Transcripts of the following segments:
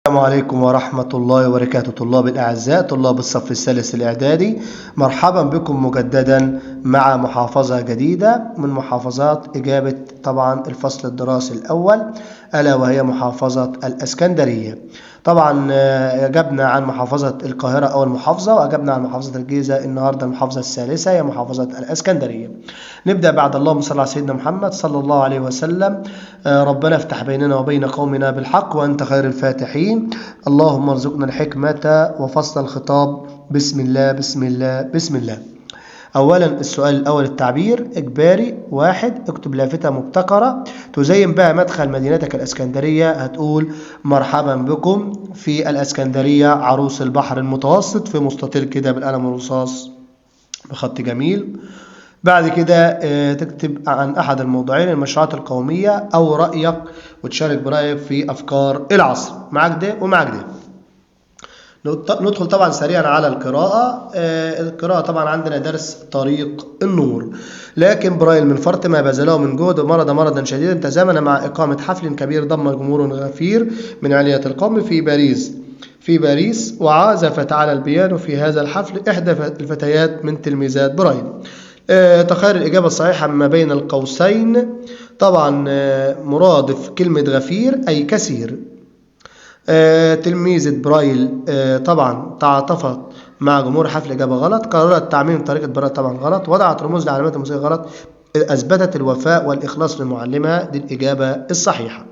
السلام عليكم ورحمة الله وبركاته. طلاب الأعزاء، طلاب الصف الثالث الإعدادي، مرحبا بكم مجددا مع محافظة جديدة من محافظات إجابة طبعا الفصل الدراسي الأول، ألا وهي محافظة الإسكندرية. طبعا أجبنا عن محافظة القاهرة أول محافظة، وأجبنا عن محافظة الجيزة. النهاردة المحافظة الثالثة هي محافظة الإسكندرية. نبدأ بعد اللهم صل على سيدنا محمد صلى الله عليه وسلم. ربنا افتح بيننا وبين قومنا بالحق وأنت خير الفاتحين. اللهم ارزقنا الحكمة وفصل الخطاب. بسم الله بسم الله بسم الله. أولا السؤال الأول التعبير إجباري. 1. اكتب لافتة مبتكرة تزين بها مدخل مدينتك الإسكندرية. هتقول مرحبا بكم في الإسكندرية عروس البحر المتوسط، في مستطيل كده بالقلم الرصاص بخط جميل. بعد كده تكتب عن أحد الموضوعين المشروعات القومية أو رأيك، وتشارك برأيك في أفكار العصر. معاك ده ومعاك ده. ندخل طبعا سريعا على القراءة. القراءة طبعا عندنا درس طريق النور. لكن برايل من فرط ما بذله من جهد ومرض مرضا شديدا تزامن مع إقامة حفل كبير ضم جمهور غفير من علية القوم في باريس، وعزفت على البيانو في هذا الحفل إحدى الفتيات من تلميذات برايل. تخير الإجابة الصحيحة ما بين القوسين. طبعا مرادف كلمة غفير أي كثير. تلميذة برايل طبعا تعاطفت مع جمهور حفل، إجابة غلط. قررت تعميم طريقة برايل، طبعا غلط. وضعت رموز لعلامات الموسيقى، غلط. أثبتت الوفاء والإخلاص لمعلمها، دي الإجابة الصحيحة.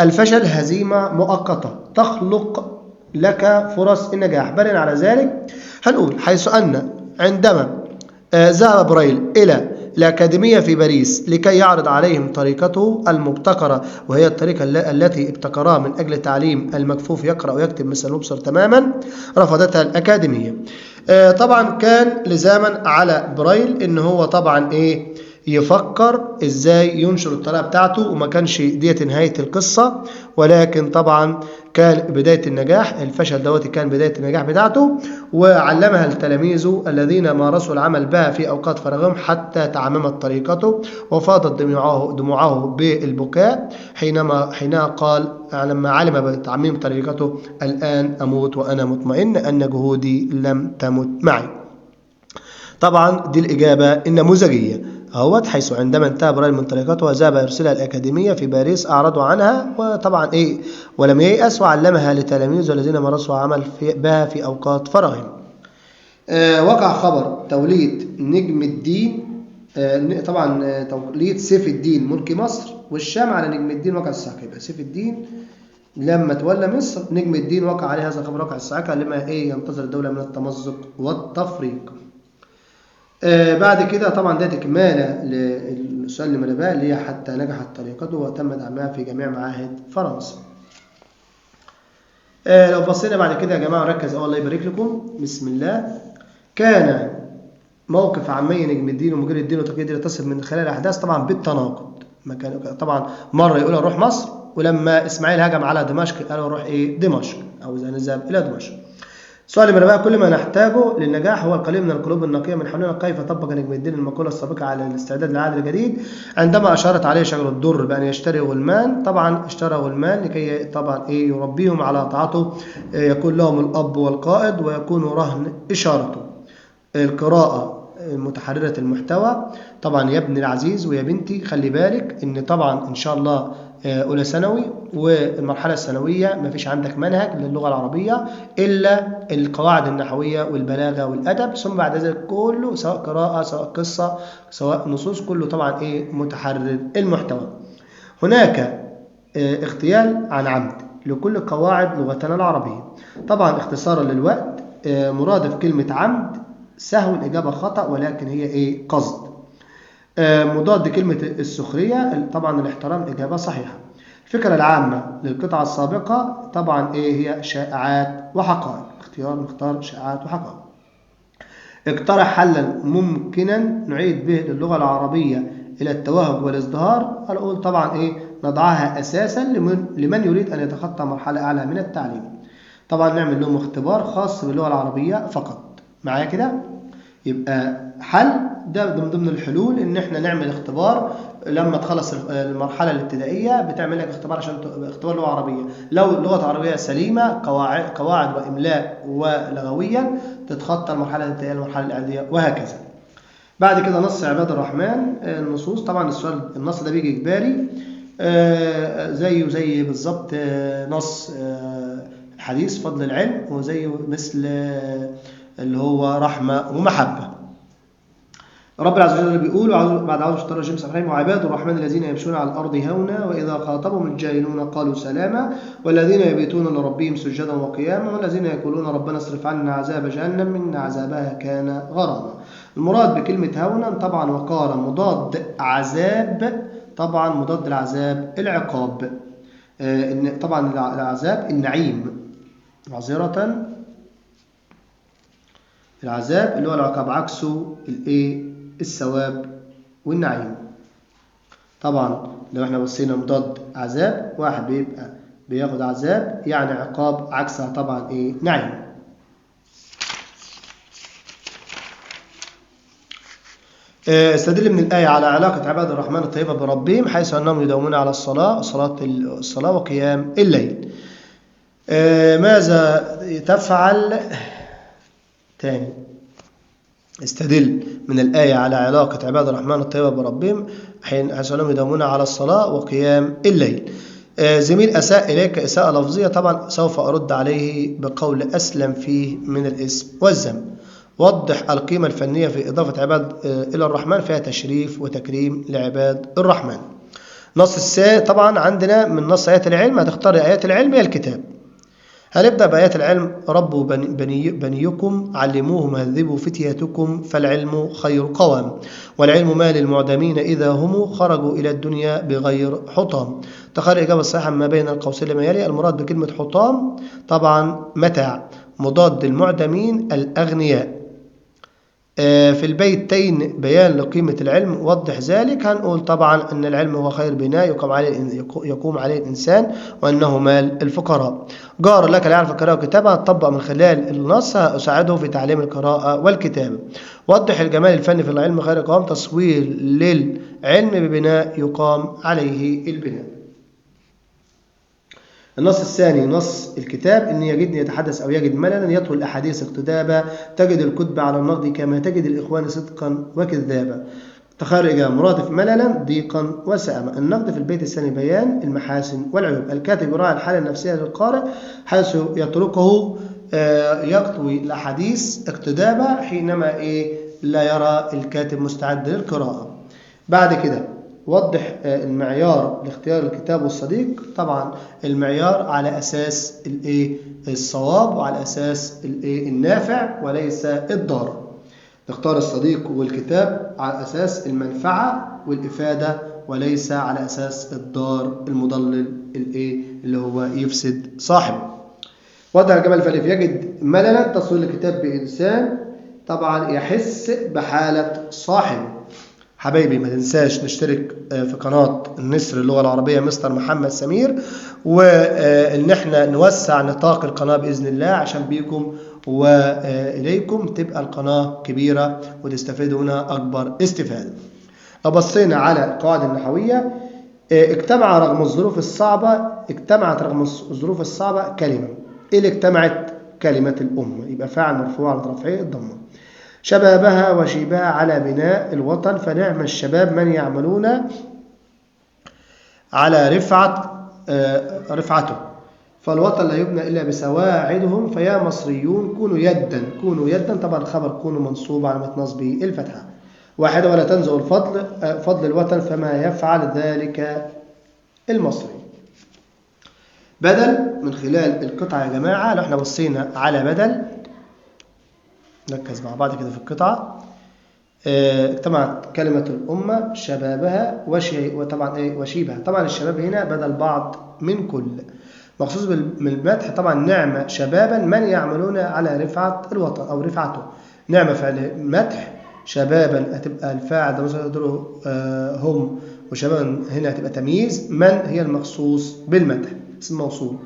الفشل هزيمة مؤقتة تخلق لك فرص النجاح. بناء على ذلك هنقول حيث أن عندما ذهب برايل إلى الأكاديمية في باريس لكي يعرض عليهم طريقته المبتكرة، وهي الطريقة التي ابتكرها من أجل تعليم المكفوف يقرأ ويكتب مثل المبصر تماما، رفضتها الأكاديمية. طبعا كان لزاما على برايل إن هو طبعا يفكر ازاي ينشر الطريقه بتاعته، وما كانش ديت نهايه القصه، ولكن طبعا كان بدايه النجاح. الفشل دوت كان بدايه النجاح بتاعته، وعلمها لتلاميذه الذين مارسوا العمل بها في اوقات فراغهم حتى تعممت طريقته، وفاضت دموعه بالبكاء حينها قال لما علم بتعميم طريقته: الان اموت وانا مطمئن ان جهودي لم تمت معي. طبعا دي الاجابه النموذجيه اهوت. حيث عندما انتهى برايل من طريقته وذهب يرسلها الأكاديمية في باريس أعرضوا عنها، وطبعا ولم ييأس، وعلمها لتلاميذه الذين مارسوا عمل بها في أوقات فراغهم. وقع خبر توليد نجم الدين، طبعا توليد سيف الدين ملك مصر والشام على نجم الدين وقع الصعقة. يبقى سيف الدين لما تولى مصر، نجم الدين وقع عليه هذا الخبر وقع الصعقة، لما ينتظر الدولة من التمزق والتفريق. بعد كده طبعا ده تكمالة للسؤال اللي ملباه، اللي هي حتى نجحت طريقته وتم دعمها في جميع معاهد فرنسا. لو بصينا بعد كده يا جماعة ركز، الله يبارك لكم. بسم الله. كان موقف عمي نجم الدين ومجري الدين وتقي الدين يتصل من خلال الأحداث طبعا بالتناقض. طبعا مرة يقول نروح مصر، ولما إسماعيل هجم على دمشق قالوا نروح دمشق، أو إذا نذهب إلى دمشق. السؤال اللي بقى: كل ما نحتاجه للنجاح هو القليل من القلوب النقية من حولنا. كيف طبق نجم الدين المقولة السابقة على الاستعداد للعهد الجديد عندما أشارت عليه شجر الدر بأن يشتري غلمان؟ طبعا اشترى غلمان لكي طبعا يربيهم على طاعته، يكون لهم الأب والقائد ويكون رهن إشارته. القراءة متحررة المحتوى. طبعا يا ابني العزيز ويا بنتي خلي بالك ان طبعا ان شاء الله أولى ثانوي والمرحلة الثانوية ما فيش عندك منهج للغة العربية إلا القواعد النحوية والبلاغة والأدب، ثم بعد ذلك كله سواء قراءة سواء قصة سواء نصوص كله طبعا متحرر المحتوى. هناك اغتيال عن عمد لكل قواعد لغتنا العربية. طبعا اختصارا للوقت، مرادف كلمة عمد سهو، الإجابة خطأ، ولكن هي قصد. مضاد كلمة السخرية طبعا الاحترام، إجابة صحيحة. الفكرة العامة للقطعة السابقة طبعا هي شائعات وحقائق. نختار شائعات وحقائق. اقترح حلا ممكنا نعيد به للغة العربية إلى التوهج والازدهار. أقول طبعا نضعها أساسا لمن يريد أن يتخطى مرحلة أعلى من التعليم. طبعا نعمل لهم اختبار خاص باللغة العربية فقط. معايا كده؟ يبقى حل ده من ضمن الحلول ان احنا نعمل اختبار لما تخلص المرحله الابتدائيه، بتعمل لك اختبار عشان اختبار لغه عربيه. لو اللغه العربيه سليمه قواعد واملاء ولغويا تتخطى المرحله الابتدائيه المرحله الاعداديه وهكذا. بعد كده نص عباد الرحمن. النصوص طبعا النص ده بيجي اجباري زيه زي بالظبط نص حديث فضل العلم، وزيه مثل اللي هو رحمة ومحبة. رب العز وجل بيقول بعد أعوذ بالله الرجيم بسم الله الرحمن الرحيم: وعباد الرحمن الذين يمشون على الأرض هونا وإذا خاطبهم الجاهلون قالوا سلاما والذين يبيتون لربهم سجدا وقياما والذين يقولون ربنا اصرف عنا عذاب جهنم إن عذابها كان غراما. المراد بكلمة هونا طبعا وقارا مضاد عذاب، طبعا مضاد العذاب العقاب. طبعا العذاب النعيم، معذرة العذاب اللي هو العقاب عكسه الثواب والنعيم. طبعا لو احنا بصينا مضاد عذاب، واحد بيبقى بياخد عذاب يعني عقاب، عكسها طبعا نعيم. استدل من الآية على علاقة عباد الرحمن الطيبة بربهم، حيث أنهم يداومون على الصلاة وقيام الليل. ماذا تفعل؟ تاني، استدل من الآية على علاقة عباد الرحمن الطيبة بربهم حيث أنهم يداومون على الصلاة وقيام الليل. زميل أساء إليك إساءة لفظية، طبعا سوف أرد عليه بقول أسلم فيه من الاسم والذنب. وضح القيمة الفنية في إضافة عباد إلى الرحمن، فيها تشريف وتكريم لعباد الرحمن. نص طبعا عندنا من نص آيات العلم، هتختار آيات العلم هي الكتاب. هنبدأ بآيات العلم: ربوا بنيكم علموهم هذبوا فتياتكم فالعلم خير قوام والعلم ما للمعدمين إذا هم خرجوا إلى الدنيا بغير حطام. تخيل الإجابة الصحيحة ما بين القوسين لما يلي. المراد بكلمة حطام طبعا متاع، مضاد المعدمين الأغنياء. في البيتين بيان لقيمة العلم وضح ذلك. هنقول طبعا أن العلم هو خير بناء يقوم عليه الإنسان وأنه مال الفقراء. جار لك لا يعرف القراءة والكتابة، هتطبق من خلال النص أساعده في تعليم القراءة والكتابة. وضح الجمال الفني في العلم خير قوام، تصوير للعلم ببناء يقام عليه البناء. النص الثاني نص الكتاب: إن يجدني يتحدث أو يجد مللا يطوي الأحاديث اقتدابا تجد الكتب على النقد كما تجد الإخوان صدقا وكذابا. تخيل إجابة: مرادف مللا ضيقا وسأما. النقد في البيت الثاني بيان المحاسن والعيوب. الكاتب يراعي الحالة النفسية للقارئ حيث يتركه يطوي الأحاديث اقتدابا حينما لا يرى الكاتب مستعد للقراءة. بعد كده وضح المعيار لاختيار الكتاب والصديق. طبعا المعيار على أساس الصواب وعلى أساس النافع وليس الضار. تختار الصديق والكتاب على أساس المنفعة والإفادة وليس على أساس الضار المضلل اللي هو يفسد صاحبه. وضع الجمل الفليف: يجد مللا تصوير الكتاب بإنسان طبعا يحس بحالة صاحبه. حبايبي ما تنساش نشترك في قناة النسر اللغة العربية مستر محمد سمير، وإن احنا نوسع نطاق القناة بإذن الله عشان بيكم وإليكم تبقى القناة كبيرة وتستفيدوا منها أكبر استفادة. لو بصينا على القواعد النحوية: اجتمعت رغم الظروف الصعبة كلمة. إيه اللي اجتمعت؟ كلمة الأمة، يبقى فاعل مرفوع على رفعه الضمة. شبابها وشيبها على بناء الوطن، فنعم الشباب من يعملون على رفعته، فالوطن لا يبنى إلا بسواعدهم، فيا مصريون كونوا يدا طبعا خبر كونوا منصوب على نصبه الفتحة. واحدة: ولا تنزعوا فضل الوطن فما يفعل ذلك المصري. بدل من خلال القطعة يا جماعة، لو احنا بصينا على بدل نركز مع بعض كده في القطعة. اجتمعت كلمة الأمة شبابها وطبعا وشيبها. طبعا الشباب هنا بدل بعض من كل، مخصوص بالمدح. طبعا نعم شبابا من يعملون على رفعة الوطن أو رفعته. نعم فعل مدح، شبابا هتبقى الفاعل ده مصدره هم، وشبابا هنا هتبقى تمييز، من هي المخصوص بالمدح اسم موصول.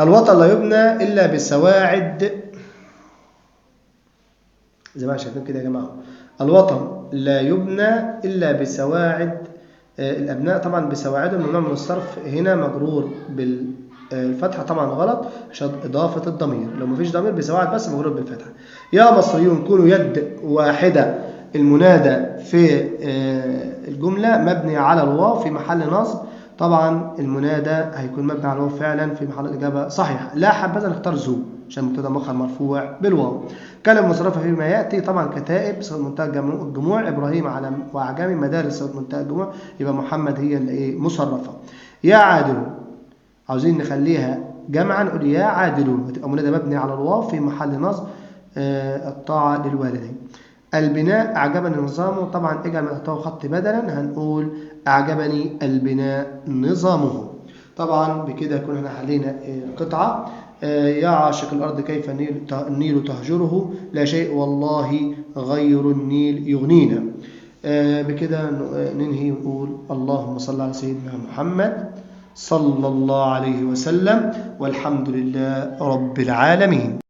الوطن لا يبنى إلا بسواعد، زي ما شايفين كده يا جماعة. الوطن لا يبنى إلا بسواعد الأبناء. طبعا بسواعدهم ممنوع من الصرف، هنا مجرور بالفتحة طبعا غلط عشان إضافة الضمير، لو مفيش ضمير بسواعد بس مجرور بالفتحة. يا مصريون كونوا يد واحدة، المنادى في الجملة مبني على الواو في محل نصب. طبعا المنادى هيكون مبني على الواو فعلا في محل الإجابة صحيح. لا حبذا نختار زو عشان مبتدا مؤخر مرفوع بالواو. كلمة مصرفة فيما يأتي طبعا كتائب صيغة منتهى الجموع، إبراهيم علم وأعجمي، مدارس صيغة منتهى الجموع، يبقى محمد هي اللي إيه مصرفة. يا عادلون عاوزين نخليها جمعا نقول يا عادلون، وتبقى منادى مبني على الواو في محل نصب الطاعة للوالدين. البناء أعجبني نظامه، طبعا اجعل من تحته خط بدلا هنقول أعجبني البناء نظامه. طبعا بكده يكون احنا حلينا قطعة. يا عاشق الأرض كيف النيل تهجره، لا شيء والله غير النيل يغنينا. بكده ننهي ونقول اللهم صل على سيدنا محمد صلى الله عليه وسلم، والحمد لله رب العالمين.